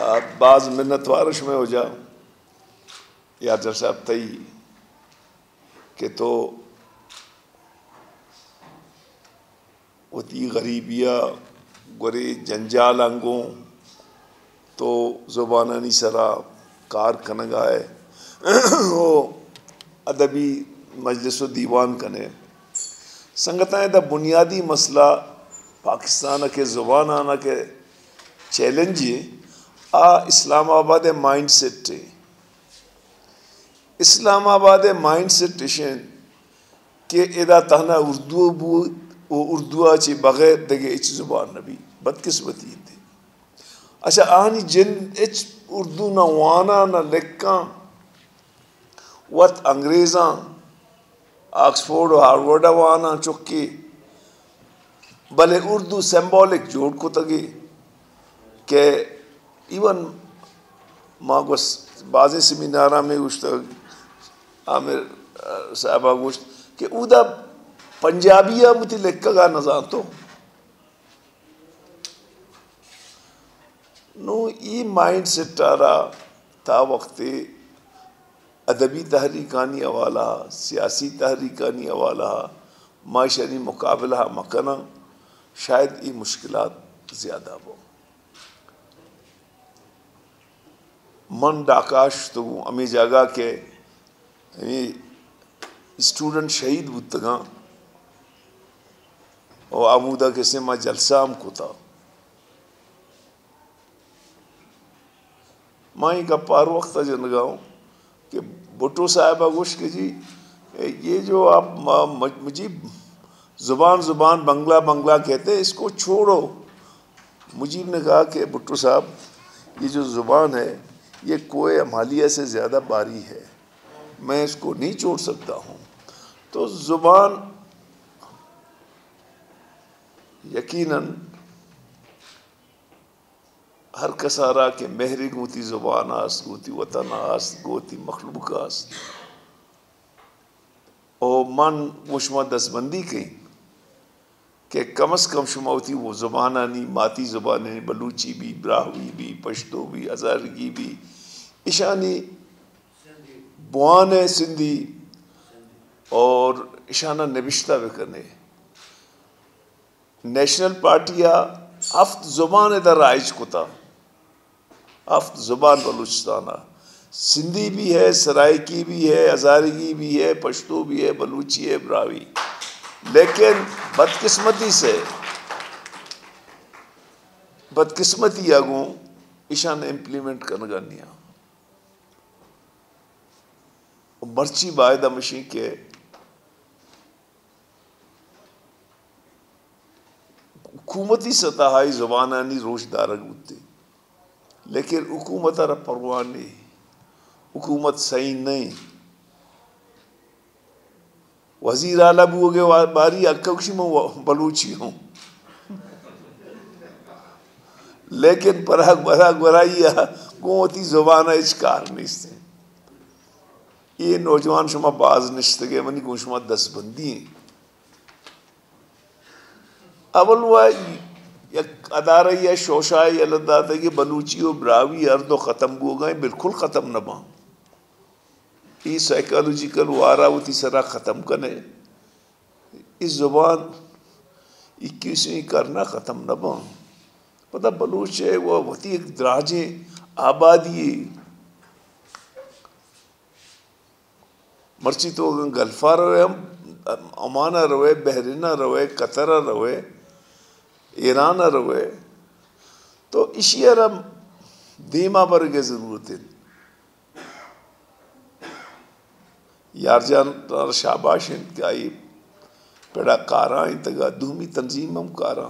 بعض منت وارش میں ہو جا یادر صاحب تئی کہ تو وتی غریبیا گورے جنجال انگوں تو زبانانی سرا کار کنگائے وہ ادبی مجلس و دیوان کنے سنگتائیں دا بنیادی مسئلہ پاکستان کے زبان آنا کے چیلنج اسلام آباد مائنڈ سیٹ اسلام آباد مائنڈ سیٹ کہ ادا تہنا اردو بو وہ اردو آچے بغیر دگے اچ زبان نبی بدقسمتی تھی اچھا آنی جن اچ اردو نہ وانا نہ لکھاں وط انگریزاں آکسفورڈ و ہارورڈ وانا چکی بلے اردو سمبولک جوڑ کو تگی کہ ایون ماں گوش بازے سیمینارہ میں گوشتا عامر صاحبہ گوشت کہ اودا پنجابیہ متی لکھا گا نظام تو نو ای مائنڈ سیٹ آرہا تا وقتی ادبی تحریکانی حوالہ سیاسی تحریکانی حوالہ معاشرتی مقابلہ مکنہ شاید یہ مشکلات زیادہ ہو من ڈاکاش تو امی جگہ کے اسٹوڈنٹ شہید بودتگاں اور آمودہ کے سما جلسام کو تھا مائیں کا پار وقت جنگاؤں کہ بھٹو صاحبہ گوش کے جی یہ جو آپ مجھے زبان بنگلہ کہتے ہیں اس کو چھوڑو مجیب نے کہا کہ بھٹو صاحب یہ جو زبان ہے یہ کوئے ہمالیہ سے زیادہ باری ہے میں اس کو نہیں چھوڑ سکتا ہوں تو زبان یقیناً ہر کسارا کے مہری گوتی زبان آست گوتی وطن آست گوتی مخلوق آست اور من وہ شما دستبندی کہیں کہ کم از کم شما ہوتی وہ زبانانی ماتی زبانیں بلوچی بھی براہوی بھی پشتو بھی ہزارگی بھی اشانی بوان سندھی اور اشانہ نبشتہ بکنے نیشنل پارٹیا ہفت زبان ادھر رائج کتا ہفت زبان بلوچستانہ سندھی بھی ہے سرائکی بھی ہے ہزارگی بھی ہے پشتو بھی ہے بلوچی ہے براوی لیکن بدقسمتی آگوں اشان امپلیمنٹ کرنا نہیں مرچی باعدہ مشین کے حکومتی سطحائی زبانانی روش دارگ ہوتے لیکن حکومت را پرواہ نہیں حکومت صحیح نہیں وزیر اعلیٰ بھی ہو گئے باری اکوشی میں بلوچی ہوں لیکن پراگ برائی قوتی زبانہ اچکار نہیں سے یہ نوجوان شما باز نشتگے منی کو شما دست بندی ہیں اول وہ یک ادارہ یا شوشائی اللہ داتا کہ بلوچی و براوی اردو ختم ہو گئے بالکل ختم نہ باں یہ سائیکالوجیکل وارا ہوتی سرا ختم کنے اس زبان 21ویں کرنا ختم نہ باں پتہ بلوچ ہے وہ ہوتی ایک دراجیں آبادی مرچی تو گلفا روے عمانہ روے بحرینہ روے قطرہ روے ایران روے تو اسی ارم دیما برگے ضرورت ہے یار جان شاباش ان کا یہ پیڑا کاراں انتگا دومی تنظیم ہم کاراں